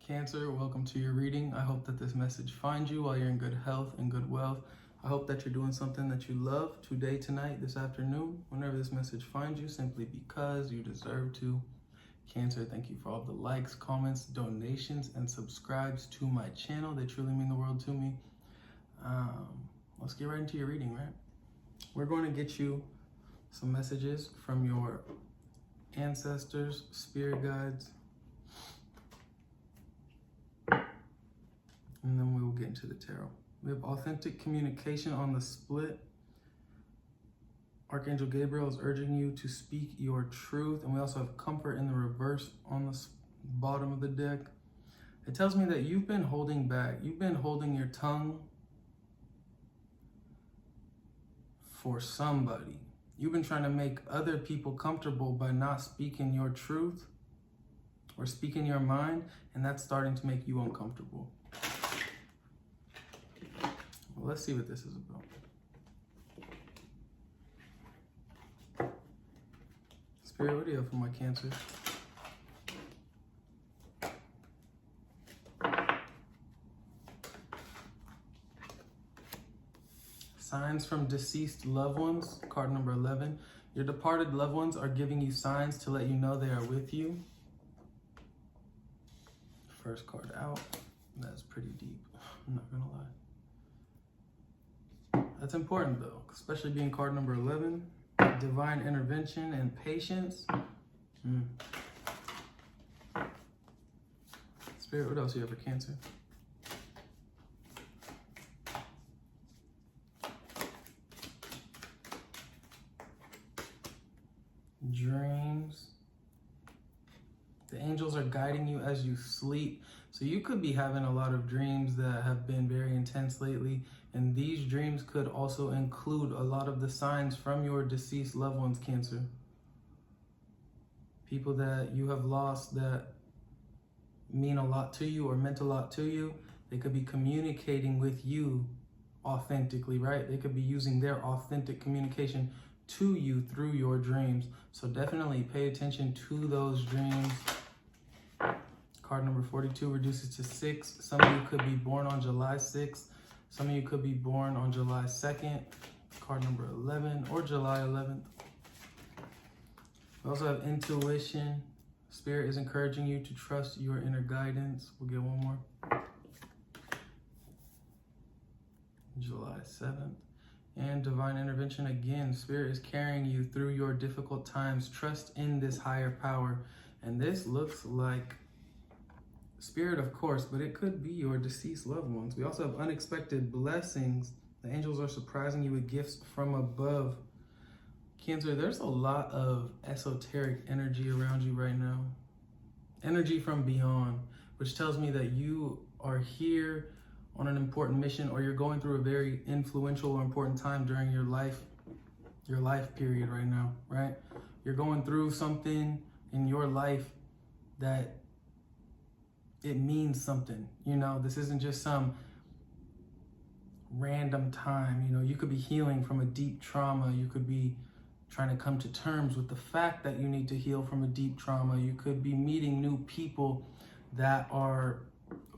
Cancer, welcome to your reading. I hope that this message finds you while you're in good health and good wealth. I hope that you're doing something that you love today, tonight, this afternoon, whenever this message finds you, simply because you deserve to. Cancer, thank you for all the likes, comments, donations, and subscribes to my channel. They truly mean the world to me. Let's get right into your reading, right? We're going to get you some messages from your ancestors, spirit guides, and then we will get into the tarot. We have authentic communication on the split. Archangel Gabriel is urging you to speak your truth. And we also have comfort in the reverse on the bottom of the deck. It tells me that you've been holding back. You've been holding your tongue for somebody. You've been trying to make other people comfortable by not speaking your truth or speaking your mind, and that's starting to make you uncomfortable. Well, let's see what this is about. Spirit, what do you have for my Cancer? Signs from deceased loved ones, card number 11. Your departed loved ones are giving you signs to let you know they are with you. First card out. That's pretty deep. I'm not gonna lie. That's important though, especially being card number 11. Divine intervention and patience. Spirit, what else do you have for Cancer? Dreams. The angels are guiding you as you sleep. So you could be having a lot of dreams that have been very intense lately. And these dreams could also include a lot of the signs from your deceased loved ones, Cancer. People that you have lost that mean a lot to you or meant a lot to you. They could be communicating with you authentically, right? They could be using their authentic communication to you through your dreams. So definitely pay attention to those dreams. Card number 42 reduces to 6. Some of you could be born on July 6th. Some of you could be born on July 2nd. Card number 11 or July 11th. We also have intuition. Spirit is encouraging you to trust your inner guidance. We'll get one more. July 7th. And divine intervention again. Spirit is carrying you through your difficult times. Trust in this higher power. And this looks like spirit, of course, but it could be your deceased loved ones. We also have unexpected blessings. The angels are surprising you with gifts from above. Cancer, there's a lot of esoteric energy around you right now. Energy from beyond, which tells me that you are here on an important mission, or you're going through a very influential or important time during your life period right now, right? You're going through something in your life that it means something. You know, this isn't just some random time. You know, you could be healing from a deep trauma. You could be trying to come to terms with the fact that you need to heal from a deep trauma. You could be meeting new people that are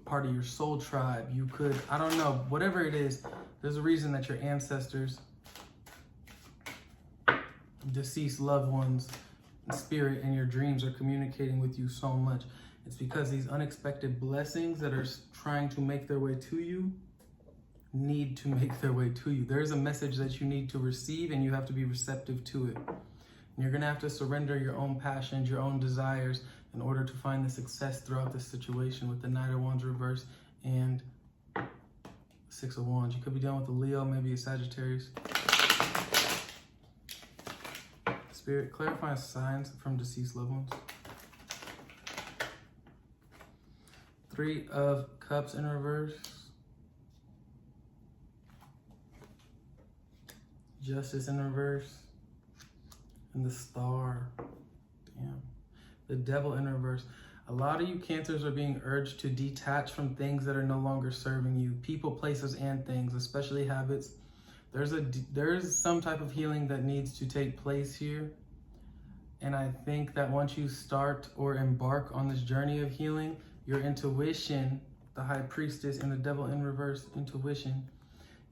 part of your soul tribe. You could, I don't know, whatever it is, there's a reason that your ancestors, deceased loved ones, spirit, and your dreams are communicating with you so much. It's because these unexpected blessings that are trying to make their way to you need to make their way to you. There's a message that you need to receive, and you have to be receptive to it. And you're gonna have to surrender your own passions, your own desires, in order to find the success throughout this situation with the Knight of Wands reverse and Six of Wands. You could be dealing with a Leo, maybe a Sagittarius. Spirit, clarify signs from deceased loved ones. Three of Cups in reverse. Justice in reverse. And the Star. Damn. The Devil in reverse. A lot of you Cancers are being urged to detach from things that are no longer serving you. People, places, and things, especially habits. There's some type of healing that needs to take place here. And I think that once you start or embark on this journey of healing, your intuition, the high priestess and the devil in reverse, intuition,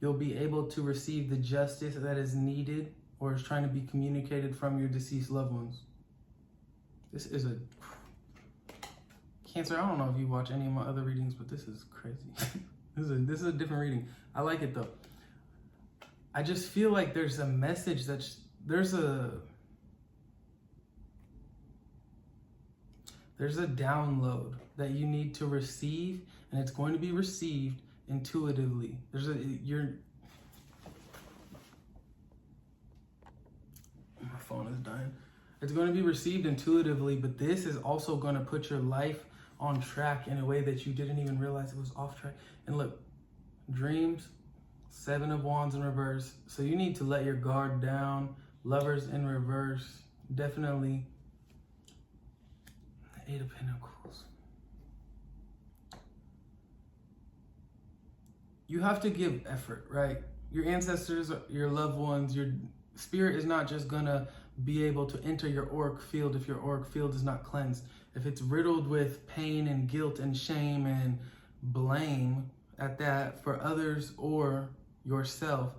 you'll be able to receive the justice that is needed or is trying to be communicated from your deceased loved ones. This is a Cancer. I don't know if you watch any of my other readings, but this is crazy. This is a different reading. I like it though. I just feel like there's a message there's a download that you need to receive, and it's going to be received intuitively. My phone is dying. It's going to be received intuitively, but this is also going to put your life on track in a way that you didn't even realize it was off track. And look, dreams, 7 of Wands in reverse. So you need to let your guard down. Lovers in reverse, definitely. 8 of Pentacles. You have to give effort, right? Your ancestors, your loved ones, your spirit is not just gonna be able to enter your auric field if your auric field is not cleansed. If it's riddled with pain and guilt and shame and blame at that for others or yourself,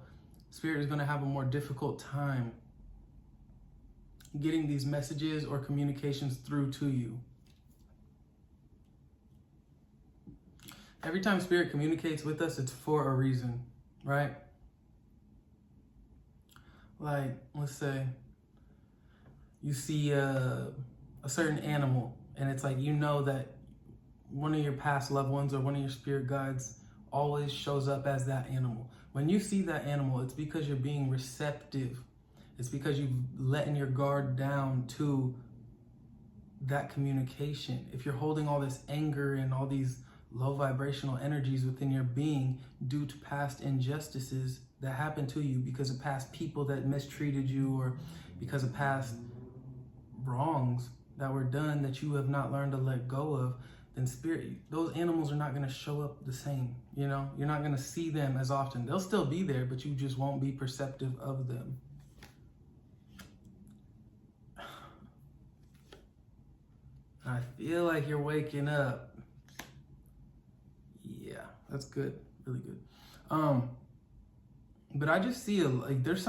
spirit is gonna have a more difficult time getting these messages or communications through to you. Every time spirit communicates with us, it's for a reason, right? Like, let's say you see a certain animal, and it's like, you know that one of your past loved ones or one of your spirit guides always shows up as that animal. When you see that animal, it's because you're being receptive. It's because you've letting your guard down to that communication. If you're holding all this anger and all these low vibrational energies within your being due to past injustices that happened to you because of past people that mistreated you or because of past wrongs that were done that you have not learned to let go of, then spirit, those animals are not going to show up the same. You know, you're not going to see them as often. They'll still be there, but you just won't be perceptive of them. I feel like you're waking up. Yeah, that's good. Really good. But I just see like there's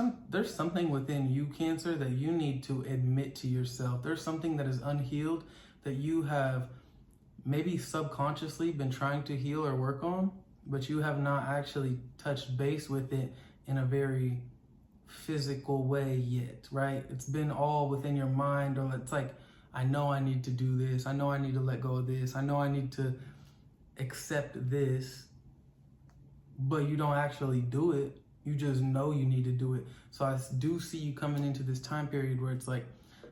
something within you, Cancer, that you need to admit to yourself. There's something that is unhealed that you have maybe subconsciously been trying to heal or work on, but you have not actually touched base with it in a very physical way yet, right? It's been all within your mind, or it's like, I know I need to do this. I know I need to let go of this. I know I need to accept this, but you don't actually do it. You just know you need to do it. So I do see you coming into this time period where it's like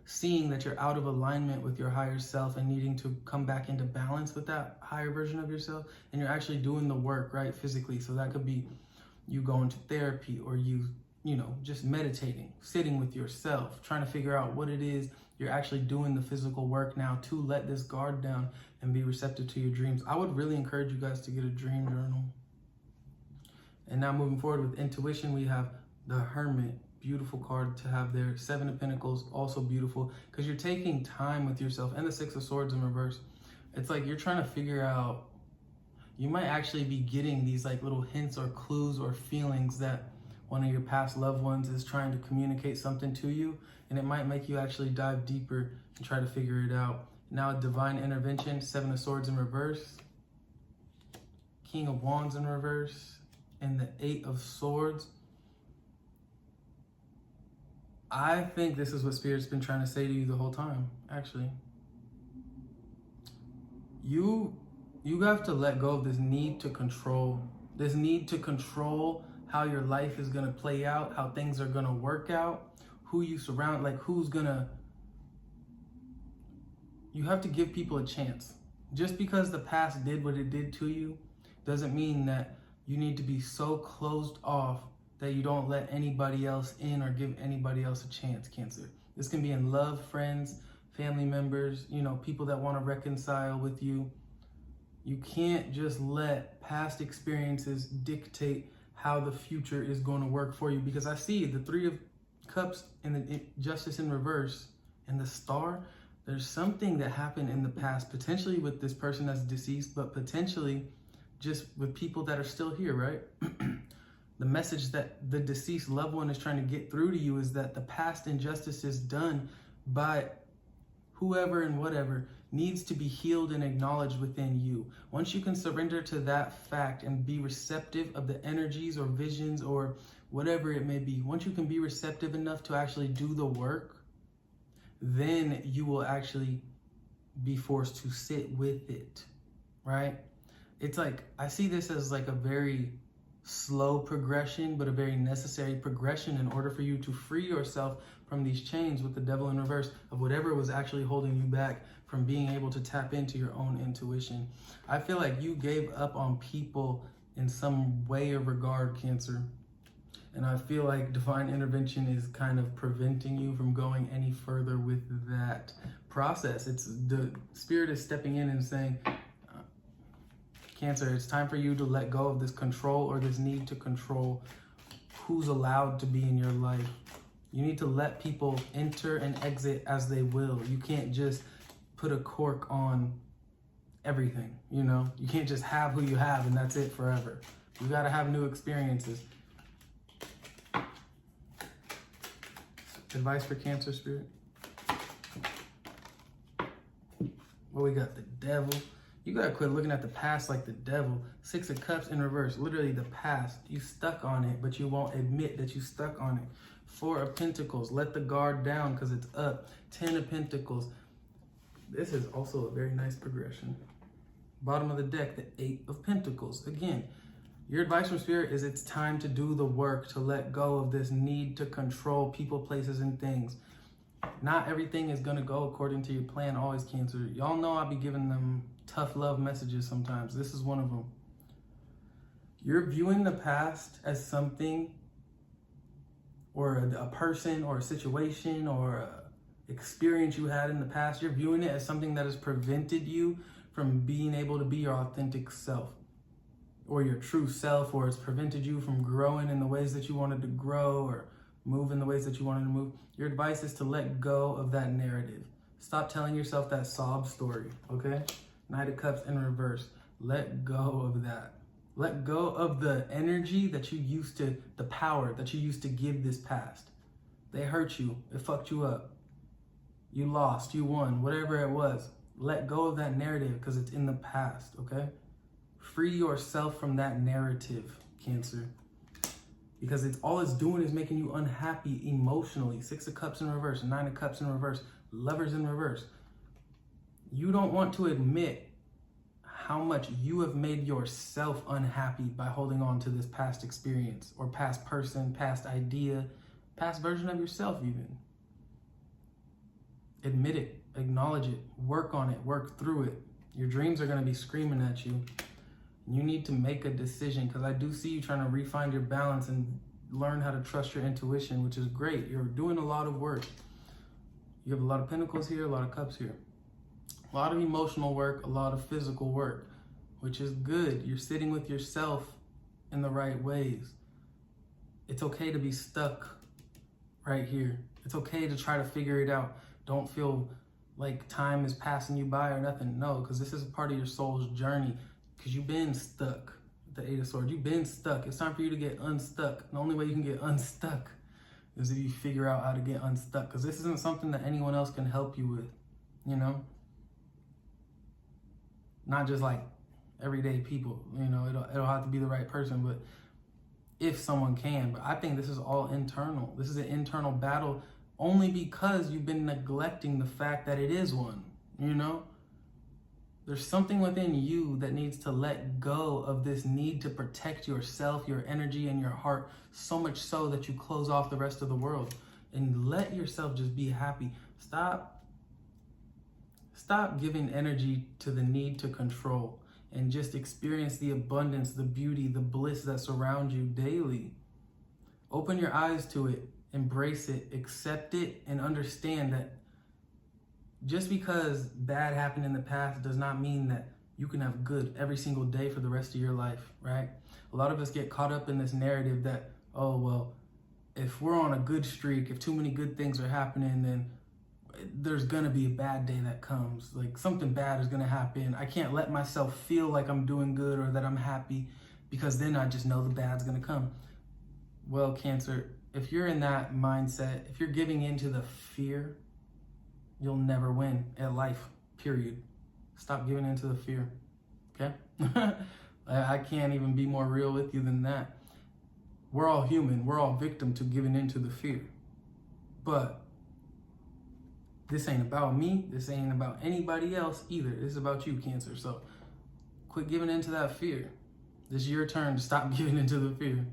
seeing that you're out of alignment with your higher self and needing to come back into balance with that higher version of yourself. And you're actually doing the work, right, physically. So that could be you going to therapy, or you know, just meditating, sitting with yourself, trying to figure out what it is. You're actually doing the physical work now to let this guard down and be receptive to your dreams. I would really encourage you guys to get a dream journal. And now moving forward with intuition, we have the Hermit. Beautiful card to have there. 7 of Pentacles, also beautiful, because you're taking time with yourself. And the 6 of Swords in reverse. It's like you're trying to figure out, you might actually be getting these like little hints or clues or feelings that one of your past loved ones is trying to communicate something to you, and it might make you actually dive deeper and try to figure it out. Now, divine intervention, 7 of Swords in reverse, King of Wands in reverse, and the 8 of Swords. I think this is what Spirit's been trying to say to you the whole time, actually. You have to let go of this need to control how your life is going to play out, how things are going to work out, who you surround, like you have to give people a chance. Just because the past did what it did to you doesn't mean that you need to be so closed off that you don't let anybody else in or give anybody else a chance, Cancer. This can be in love, friends, family members, you know, people that want to reconcile with you. You can't just let past experiences dictate how the future is going to work for you, because I see the 3 of Cups and the Justice in reverse and the Star. There's something that happened in the past, potentially with this person that's deceased, but potentially just with people that are still here, right? The message that the deceased loved one is trying to get through to you is that the past injustices done by whoever and whatever needs to be healed and acknowledged within you. Once you can surrender to that fact and be receptive of the energies or visions or whatever it may be, once you can be receptive enough to actually do the work, then you will actually be forced to sit with it, right? It's like, I see this as like a very slow progression, but a very necessary progression in order for you to free yourself from these chains with the devil in reverse of whatever was actually holding you back from being able to tap into your own intuition. I feel like you gave up on people in some way or regard, Cancer. And I feel like divine intervention is kind of preventing you from going any further with that process. It's the spirit is stepping in and saying, Cancer, it's time for you to let go of this control or this need to control who's allowed to be in your life. You need to let people enter and exit as they will. You can't just put a cork on everything, you know? You can't just have who you have and that's it forever. You gotta have new experiences. Advice for Cancer, Spirit? Well, we got the devil. You gotta quit looking at the past like the devil. 6 of Cups in reverse, literally the past. You stuck on it, but you won't admit that you stuck on it. 4 of Pentacles, let the guard down because it's up. 10 of Pentacles. This is also a very nice progression. Bottom of the deck, the 8 of Pentacles. Again, your advice from Spirit is it's time to do the work, to let go of this need to control people, places, and things. Not everything is gonna go according to your plan always, Cancer. Y'all know I'll be giving them tough love messages sometimes. This is one of them. You're viewing the past as something or a person or a situation or a experience you had in the past. You're viewing it as something that has prevented you from being able to be your authentic self or your true self, or it's prevented you from growing in the ways that you wanted to grow or move in the ways that you wanted to move. Your advice is to let go of that narrative. Stop telling yourself that sob story, okay? Knight of Cups in reverse. Let go of that. Let go of the energy that you used to, the power that you used to give this past. They hurt you. It fucked you up. You lost. You won. Whatever it was. Let go of that narrative because it's in the past, okay? Free yourself from that narrative, Cancer. Because all it's doing is making you unhappy emotionally. 6 of Cups in reverse. 9 of Cups in reverse. Lovers in reverse. You don't want to admit how much you have made yourself unhappy by holding on to this past experience or past person, past idea, past version of yourself even. Admit it, acknowledge it, work on it, work through it. Your dreams are going to be screaming at you. You need to make a decision because I do see you trying to refine your balance and learn how to trust your intuition, which is great. You're doing a lot of work. You have a lot of Pentacles here, a lot of Cups here. A lot of emotional work, a lot of physical work, which is good. You're sitting with yourself in the right ways. It's okay to be stuck right here. It's okay to try to figure it out. Don't feel like time is passing you by or nothing. No, because this is a part of your soul's journey. Because you've been stuck with the 8 of Swords. You've been stuck. It's time for you to get unstuck. The only way you can get unstuck is if you figure out how to get unstuck. Because this isn't something that anyone else can help you with, you know? Not just like everyday people, you know, it'll have to be the right person, but if someone can. But I think this is all internal. This is an internal battle only because you've been neglecting the fact that it is one, you know? There's something within you that needs to let go of this need to protect yourself, your energy, and your heart, so much so that you close off the rest of the world and let yourself just be happy. Stop giving energy to the need to control and just experience the abundance, the beauty, the bliss that surrounds you daily. Open your eyes to it, embrace it, accept it, and understand that just because bad happened in the past does not mean that you can have good every single day for the rest of your life, right? A lot of us get caught up in this narrative that, oh, well, if we're on a good streak, if too many good things are happening, then there's gonna be a bad day that comes. Like something bad is gonna happen. I can't let myself feel like I'm doing good or that I'm happy, because then I just know the bad's gonna come. Well, Cancer, if you're in that mindset, if you're giving into the fear, you'll never win at life, period. Stop giving into the fear, okay? I can't even be more real with you than that. We're all human. We're all victim to giving into the fear. But this ain't about me. This ain't about anybody else either. This is about you, Cancer. So quit giving into that fear. This is your turn to stop giving into the fear.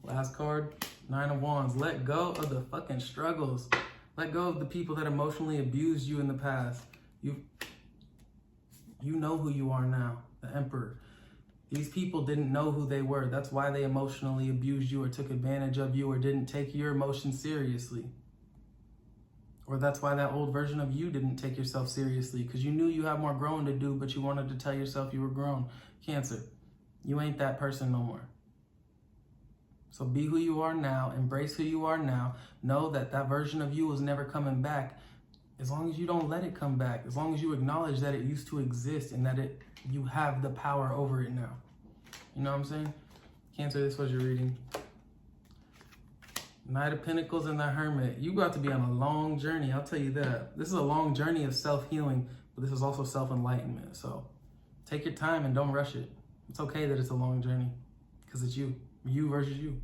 Last card, 9 of Wands. Let go of the fucking struggles. Let go of the people that emotionally abused you in the past. You know who you are now, the Emperor. These people didn't know who they were. That's why they emotionally abused you or took advantage of you or didn't take your emotions seriously. Or that's why that old version of you didn't take yourself seriously, because you knew you had more growing to do, but you wanted to tell yourself you were grown. Cancer, you ain't that person no more. So be who you are now, embrace who you are now. Know that that version of you is never coming back, as long as you don't let it come back, as long as you acknowledge that it used to exist and that you have the power over it now. You know what I'm saying? Cancer, this was your reading. Knight of Pentacles and the Hermit. You got to be on a long journey, I'll tell you that. This is a long journey of self-healing, but this is also self-enlightenment. So take your time and don't rush it. It's okay that it's a long journey, because it's you. You versus you.